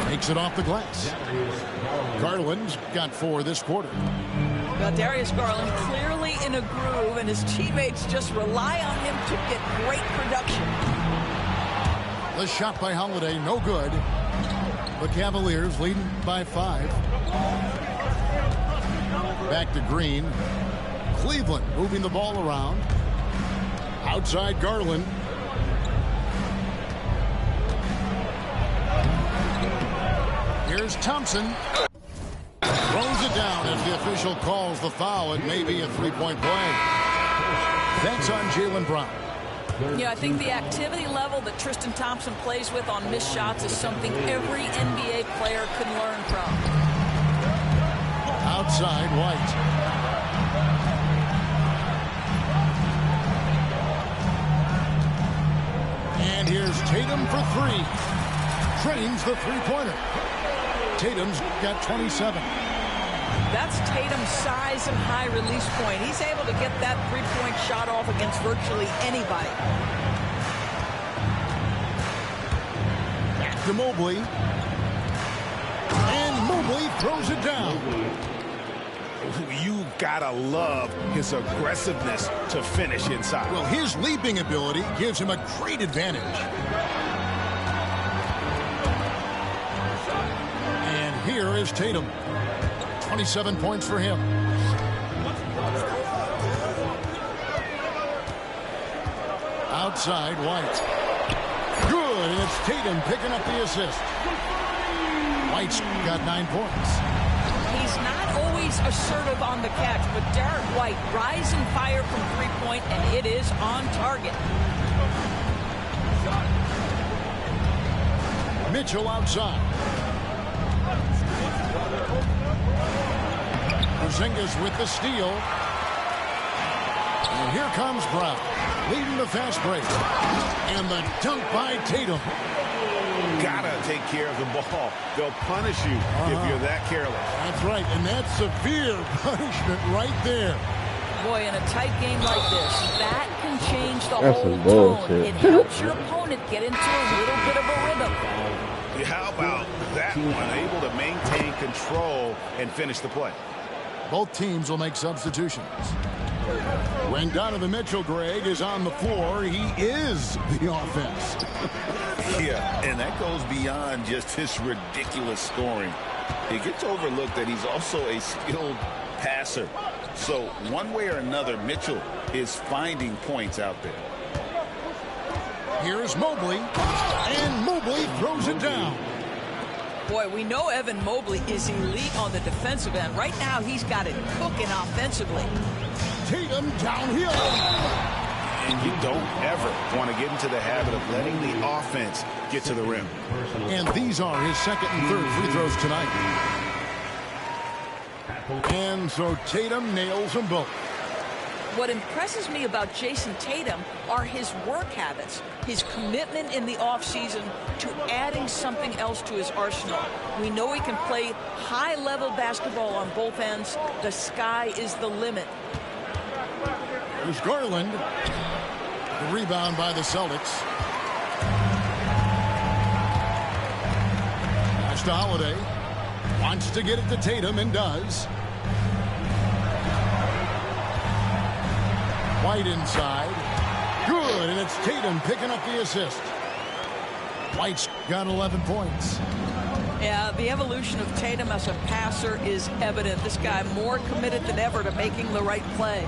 Makes it off the glass. Garland's got 4 this quarter. Well, Darius Garland clearly in a groove, and his teammates just rely on him to get great production. The shot by Holiday, no good. The Cavaliers leading by 5. Back to Green. Cleveland moving the ball around. Outside Garland. Here's Thompson. Throws it down as the official calls the foul. It may be a 3-point play. That's on Jaylen Brown. Yeah, I think the activity level that Tristan Thompson plays with on missed shots is something every NBA player can learn from. Outside White. And here's Tatum for 3. Trains the three-pointer. Tatum's got 27. That's Tatum's size and high release point. He's able to get that three-point shot off against virtually anybody. Back to Mobley. And Mobley throws it down. You gotta love his aggressiveness to finish inside. Well, his leaping ability gives him a great advantage. And here is Tatum. 27 points for him. Outside White. Good, and it's Tatum picking up the assist. White's got 9 points. He's not always assertive on the catch, but Derek White rise and fire from three-point, and it is on target. Mitchell outside. Porzingis with the steal. And here comes Brown, leading the fast break. And the dunk by Tatum. gotta take care of the ball. They'll punish you if you're that careless. That's right, and that's severe punishment right there. Boy, in a tight game like this, that can change the That's whole some tone. bullshit. It helps your opponent get into a little bit of a rhythm. How about that one? Able to maintain control and finish the play. Both teams will make substitutions. When Donovan Mitchell, Greg, is on the floor, he is the offense. Yeah, and that goes beyond just his ridiculous scoring. It gets overlooked that he's also a skilled passer. So one way or another, Mitchell is finding points out there. Here's Mobley, and Mobley throws it down. Boy, we know Evan Mobley is elite on the defensive end. Right now, he's got it cooking offensively. Tatum downhill. And you don't ever want to get into the habit of letting the offense get to the rim. And these are his second and third free throws tonight. And so Tatum nails them both. What impresses me about Jayson Tatum are his work habits, his commitment in the offseason to adding something else to his arsenal. We know he can play high-level basketball on both ends. The sky is the limit. There's Garland. The rebound by the Celtics. Pass to Holiday. Wants to get it to Tatum and does. White inside. Good, and it's Tatum picking up the assist. White's got 11 points. Yeah, the evolution of Tatum as a passer is evident. This guy more committed than ever to making the right play.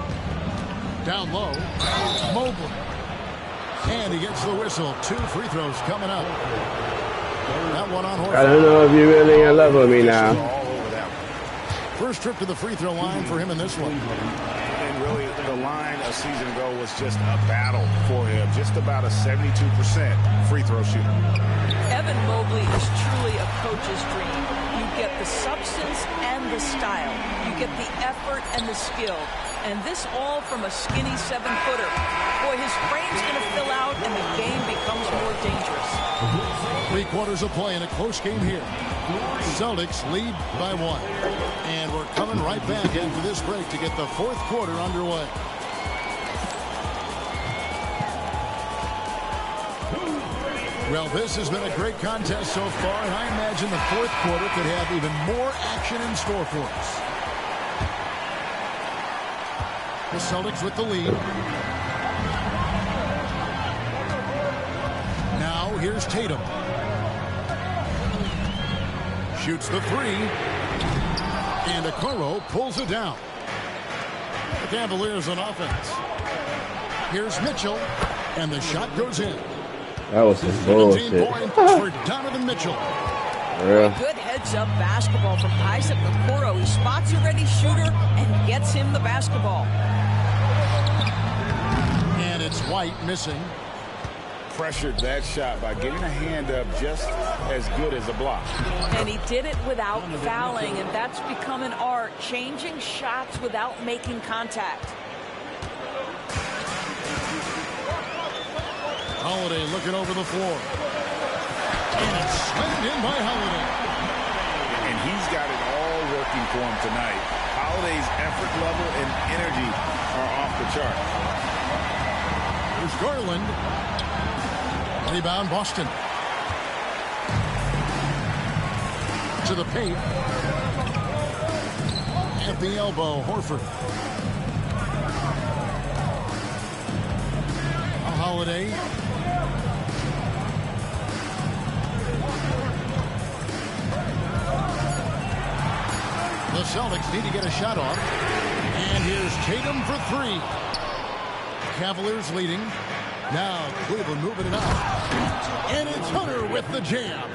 Down low, Mobley. And he gets the whistle. 2 free throws coming up. That one on Horford. I don't know if you're really in love with me now. First trip to the free throw line for him in this one. And really, the line a season ago was just a battle for him. Just about a 72% free throw shooter. Evan Mobley is truly a coach's dream. You get the substance and the style. You get the effort and the skill. And this all from a skinny 7-footer. Boy, his frame's going to fill out and the game becomes more dangerous. 3 quarters of play in a close game here. Celtics lead by 1. And we're coming right back after this break to get the 4th quarter underway. Well, this has been a great contest so far, and I imagine the 4th quarter could have even more action in store for us. The Celtics with the lead. Now here's Tatum. Shoots the 3. And Okoro pulls it down. The Cavaliers on offense. Here's Mitchell. And the shot goes in. That was some 17 bullshit. points for Donovan Mitchell. Yeah. Good heads-up basketball from Isaac Okoro. He spots a ready shooter and gets him the basketball. And it's White missing. Pressured that shot by getting a hand up just as good as a block. And he did it without fouling, and that's become an art, changing shots without making contact. Holiday looking over the floor. And it's slammed in by Holiday. And he's got it all working for him tonight. Holiday's effort level and energy are off the chart. There's Garland. Rebound, Boston. To the paint. At the elbow, Horford. A Holiday. The Celtics need to get a shot off. And here's Tatum for 3. Cavaliers leading. Now Cleveland moving it up. And it's Hunter with the jam.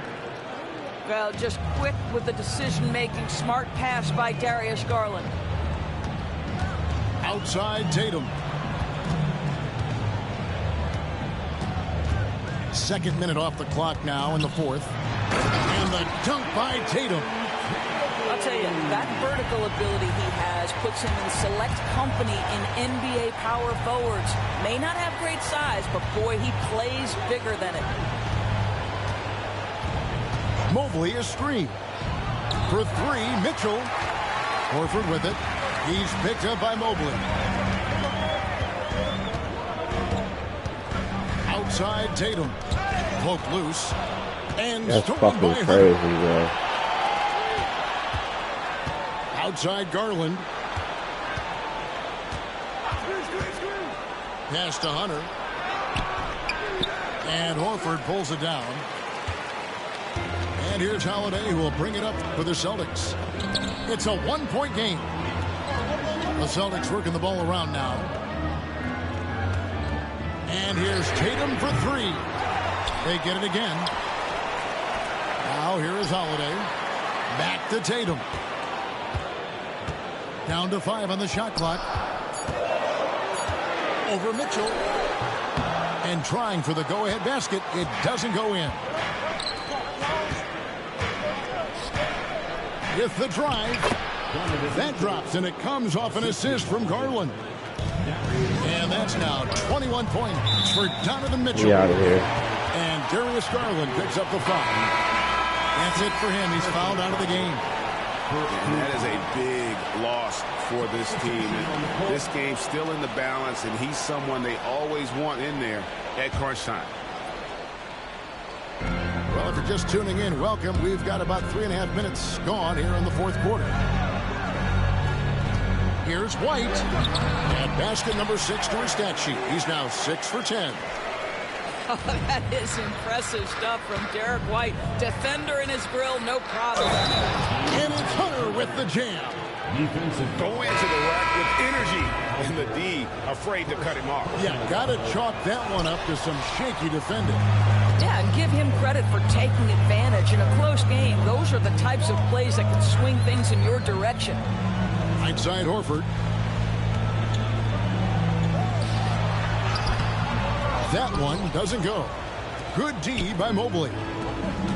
Well, just quick with the decision-making. Smart pass by Darius Garland. Outside Tatum. 2nd minute off the clock now in the 4th. And the dunk by Tatum. I'll tell you, that vertical ability he has puts him in select company in NBA power forwards. May not have great size, but boy, he plays bigger than it. Mobley is screened. For three, Mitchell. Horford with it. He's picked up by Mobley. Outside Tatum. Poked loose. And That's stolen fucking by crazy, Hunter. bro. Outside Garland. Pass to Hunter. And Horford pulls it down. And here's Holiday, who will bring it up for the Celtics. It's a one-point game. The Celtics working the ball around now. And here's Tatum for three. They get it again. Now here is Holiday. Back to Tatum. Down to 5 on the shot clock. Over Mitchell. And trying for the go-ahead basket. It doesn't go in. With the drive. That drops, and it comes off an assist from Garland. And that's now 21 points for Donovan Mitchell. Get out of here. And Darius Garland picks up the foul. That's it for him. He's fouled out of the game. And that is a big loss for this team. And this game's still in the balance, and he's someone they always want in there at crunch time. Well, if you're just tuning in, welcome. We've got about 3.5 minutes gone here in the fourth quarter. Here's White. And basket number 6 to his stat sheet. He's now 6 for 10. Oh, that is impressive stuff from Derek White. Defender in his grill, no problem. And it's Hunter with the jam. Go into the rack with energy. And the D afraid to cut him off. Yeah, got to chalk that one up to some shaky defending. Yeah, and give him credit for taking advantage in a close game. Those are the types of plays that can swing things in your direction. Right side Horford. That one doesn't go. Good D by Mobley.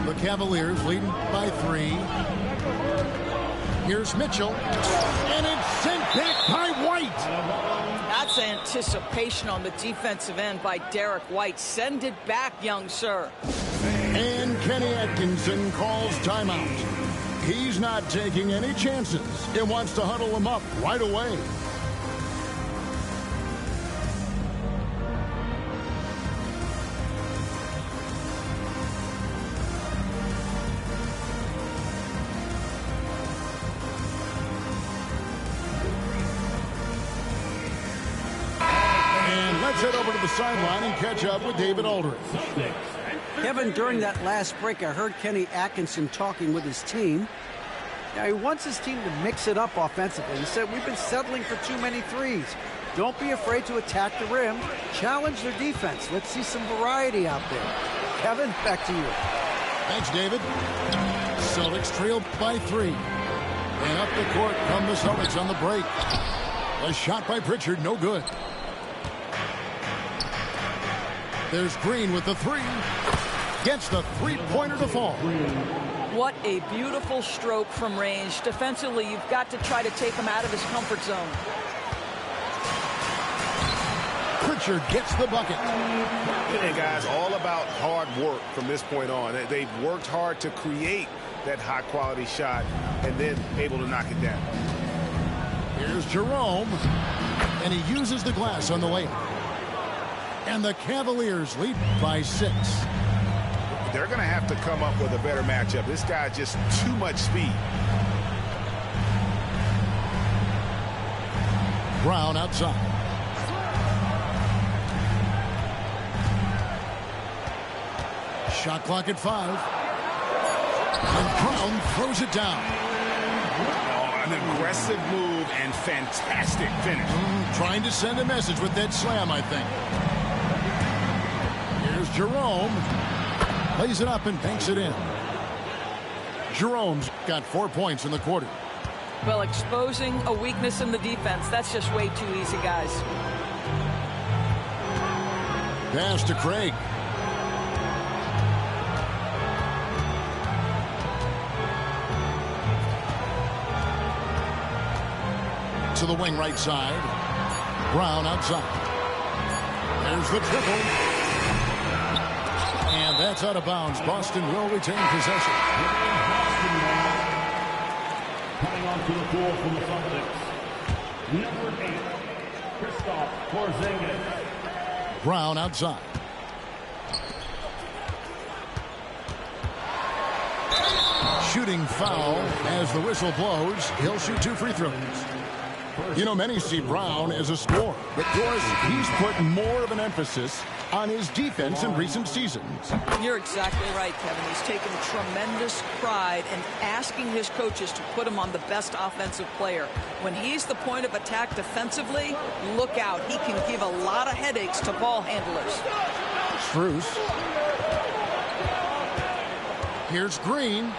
The Cavaliers leading by 3. Here's Mitchell. And it's sent back by White. That's anticipation on the defensive end by Derek White. Send it back, young sir. And Kenny Atkinson calls timeout. He's not taking any chances. He wants to huddle him up right away. And let's head over to the sideline and catch up with David Aldridge. Kevin, during that last break, I heard Kenny Atkinson talking with his team. Now, he wants his team to mix it up offensively. He said, we've been settling for too many threes. Don't be afraid to attack the rim. Challenge their defense. Let's see some variety out there. Kevin, back to you. Thanks, David. Celtics trail by 3. And up the court come the Celtics on the break. A shot by Pritchard, no good. There's Green with the 3. Gets the three-pointer to fall. What a beautiful stroke from range. Defensively, you've got to try to take him out of his comfort zone. Pritchard gets the bucket. And guys, all about hard work from this point on. They've worked hard to create that high-quality shot and then able to knock it down. Here's Jerome. And he uses the glass on the layup. And the Cavaliers lead by 6. They're going to have to come up with a better matchup. This guy just too much speed. Brown outside. Shot clock at 5. And Brown throws it down. Oh, an aggressive move and fantastic finish. Trying to send a message with that slam, I think. Here's Jerome. Lays it up and banks it in. Jerome's got 4 points in the quarter. Well, exposing a weakness in the defense, that's just way too easy, guys. Pass to Craig. To the wing right side. Brown outside. There's the triple. And That's out of bounds. Boston will retain possession. Coming onto the floor for the Celtics, number 8, Kristaps Porzingis. Brown outside. Shooting foul as the whistle blows. He'll shoot 2 free throws. You know, many see Brown as a scorer, but Doris, he's put more of an emphasis on his defense in recent seasons. You're exactly right, Kevin. He's taken tremendous pride in asking his coaches to put him on the best offensive player. When he's the point of attack defensively, look out. He can give a lot of headaches to ball handlers. Strus. Here's Green.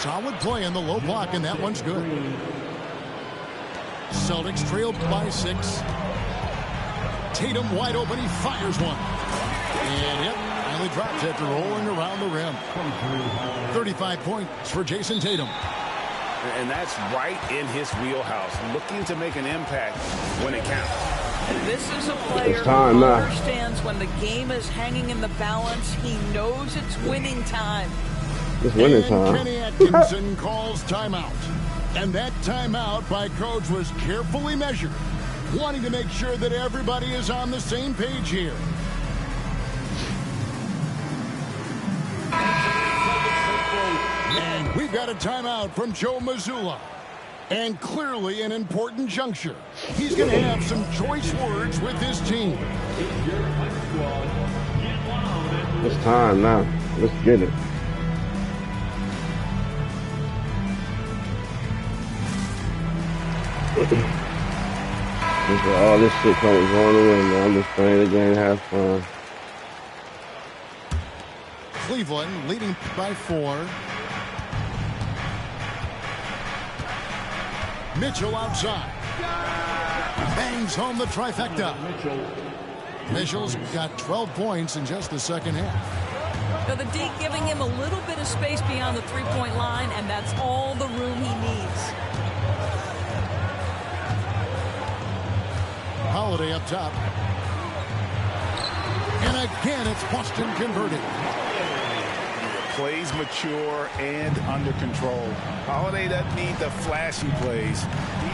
Solid play in the low block, and that one's good. Celtics trailed by 6. Tatum wide open. He fires one. And yep, finally drops after rolling around the rim. 35 points for Jayson Tatum. And that's right in his wheelhouse, looking to make an impact when it counts. This is a player who understands when the game is hanging in the balance. He knows it's winning time. It's winning time. Kenny Atkinson calls timeout. And that timeout by coach was carefully measured, wanting to make sure that everybody is on the same page here. And we've got a timeout from Joe Mazzulla. And clearly an important juncture. He's going to have some choice words with his team. It's time now. Let's get it. All this shit comes going away, man. I'm just playing the game to have fun. Cleveland leading by 4. Mitchell outside. Bangs home the trifecta. Mitchell's got 12 points in just the second half. So the D giving him a little bit of space beyond the three-point line, and that's all the room he needs. Holiday up top. And again, it's Boston converting. Plays mature and under control. Holiday doesn't need the flashy plays.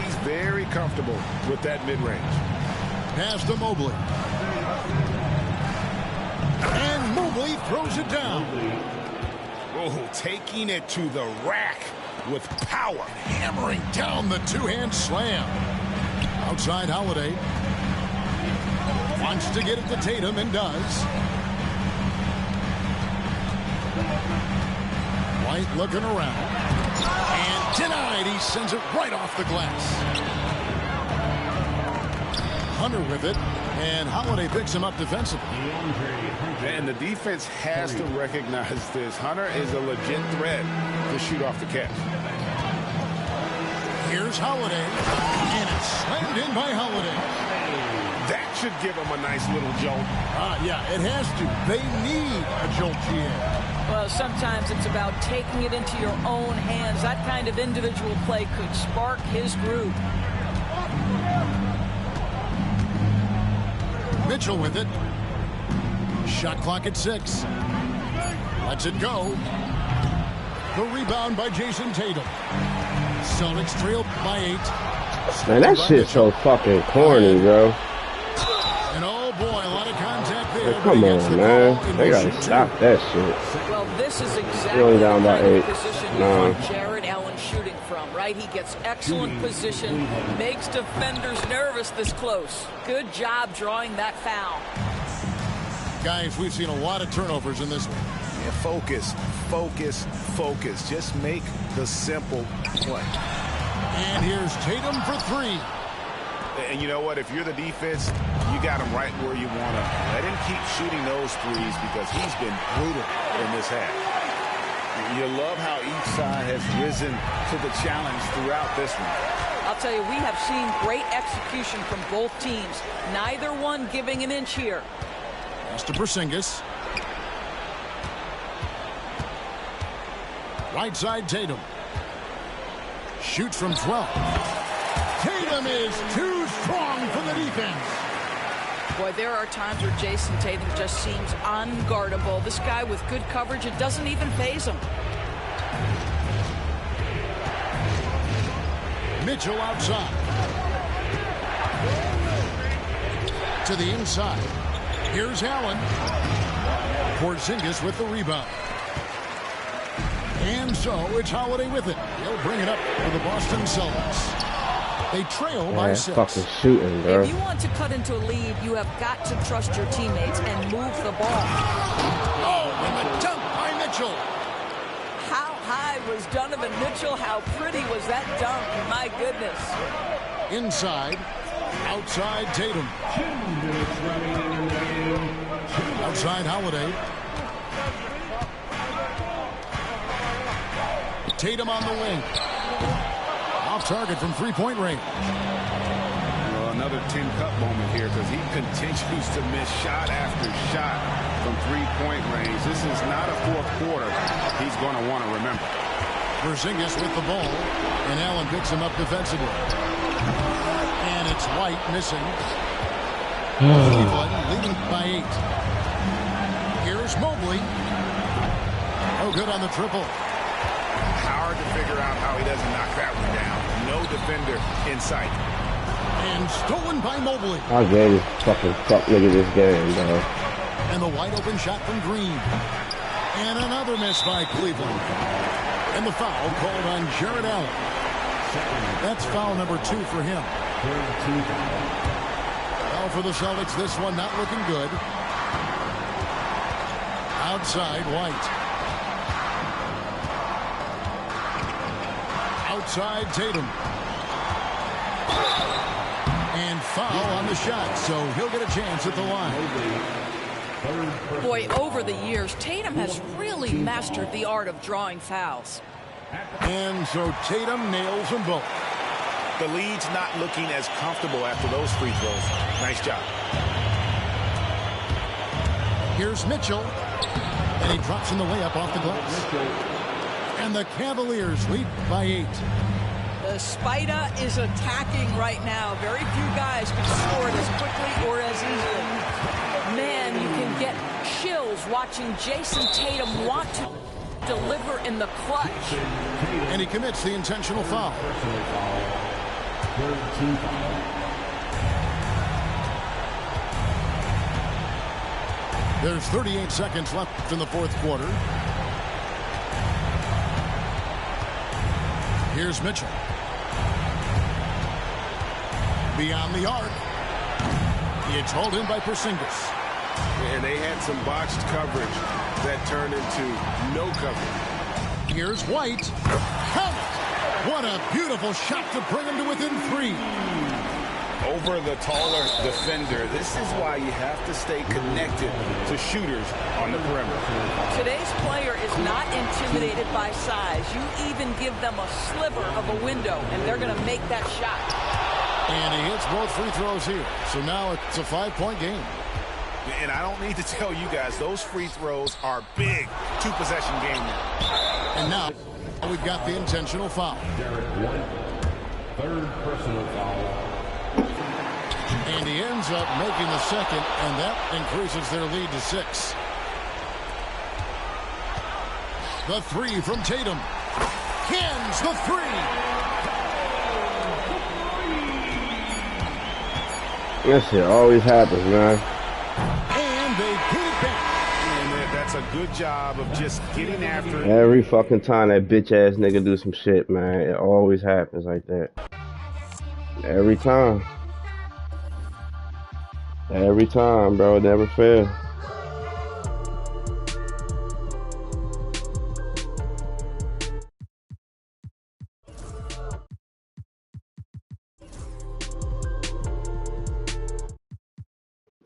He's very comfortable with that mid-range. Pass to Mobley. And Mobley throws it down. Oh, taking it to the rack with power. Hammering down the two-hand slam. Outside Holiday. Wants to get it to Tatum and does. White looking around. And denied. He sends it right off the glass. Hunter with it. And Holiday picks him up defensively. And the defense has to recognize this. Hunter is a legit threat to shoot off the catch. Here's Holiday. And it's slammed in by Holiday. That should give them a nice little jolt. Yeah, it has to. They need a jolt here. Well, sometimes it's about taking it into your own hands. That kind of individual play could spark his groove. Mitchell with it. Shot clock at 6. Lets it go. The rebound by Jayson Tatum. Celtics trailed by 8. Man, that shit's so fucking corny, bro. And oh boy, a lot of contact there. Hey, come on, man. They gotta stop that shit. Well, this is exactly down the by kind 8. of position you want Jared Allen shooting from, right? He gets excellent position, makes defenders nervous this close. Good job drawing that foul. Guys, we've seen a lot of turnovers in this one. Yeah, focus, focus, focus. Just make the simple play. And here's Tatum for 3. And you know what? If you're the defense, you got him right where you want him. Let him keep shooting those threes because he's been brutal in this half. You love how each side has risen to the challenge throughout this one. I'll tell you, we have seen great execution from both teams. Neither one giving an inch here. Pass to Porzingis. Right side Tatum. Shoots from 12. Tatum is too strong for the defense. Boy, there are times where Jayson Tatum just seems unguardable. This guy with good coverage, it doesn't even faze him. Mitchell outside. To the inside. Here's Allen. Porzingis with the rebound. And so it's Holiday with it. He'll bring it up for the Boston Celtics. They trail by 6. Fucking shooting, bro. If you want to cut into a lead, you have got to trust your teammates and move the ball. Oh, and the dunk by Mitchell. How high was Donovan Mitchell? How pretty was that dunk? My goodness. Inside. Outside Tatum. 2 minutes remaining in the game. Outside Holiday. Tatum on the wing. Off target from three-point range. Well, another tin cup moment here because he continues to miss shot after shot from three-point range. This is not a fourth quarter he's going to want to remember. Porzingis with the ball, and Allen picks him up defensively. And it's White missing. Cleveland leading by 8. Here's Mobley. Oh, good on the triple. Hard to figure out how he doesn't knock that one down. No defender in sight. And stolen by Mobley. How good is fucking fuck nigga this game, bro? And the wide open shot from Green. And another miss by Cleveland. And the foul called on Jared Allen. That's foul number 2 for him. Foul for the Celtics. This one not looking good. Outside White. Outside Tatum. And foul on the shot, so he'll get a chance at the line. Boy, over the years, Tatum has really mastered the art of drawing fouls. And so Tatum nails them both. The lead's not looking as comfortable after those free throws. Nice job. Here's Mitchell. And he drops in the layup off the glass. And the Cavaliers lead by 8. The Spider is attacking right now. Very few guys can score it as quickly or as easily. Man, you can get chills watching Jayson Tatum want to deliver in the clutch. And he commits the intentional foul. There's 38 seconds left in the fourth quarter. Here's Mitchell. Beyond the arc. It's hauled in by Porzingis. And they had some botched coverage that turned into no coverage. Here's White. Count it! What a beautiful shot to bring him to within 3. Over the taller defender. This is why you have to stay connected to shooters on the perimeter. Today's player is not intimidated by size. You even give them a sliver of a window, and they're going to make that shot. And he hits both free throws here. So now it's a 5-point game. And I don't need to tell you guys, those free throws are big. 2-possession game now. And now we've got the intentional foul. Derek White, 3rd personal foul. And he ends up making the second, and that increases their lead to 6. The 3 from Tatum. Cans the 3. That shit always happens, man. And they get it back. And that's a good job of just getting after it. Every fucking time that bitch ass nigga do some shit, man, it always happens like that. Every time. Every time, bro. It never fails.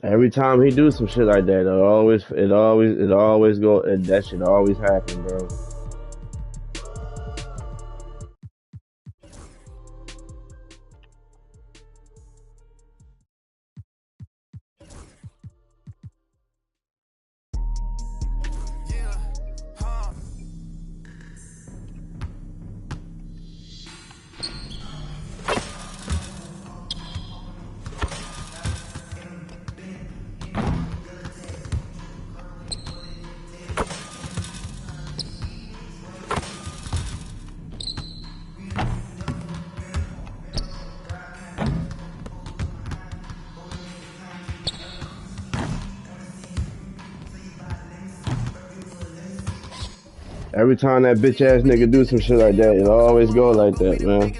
Every time he do some shit like that, it always go. That shit always happen, bro. Every time that bitch ass nigga do some shit like that, it'll always go like that, man.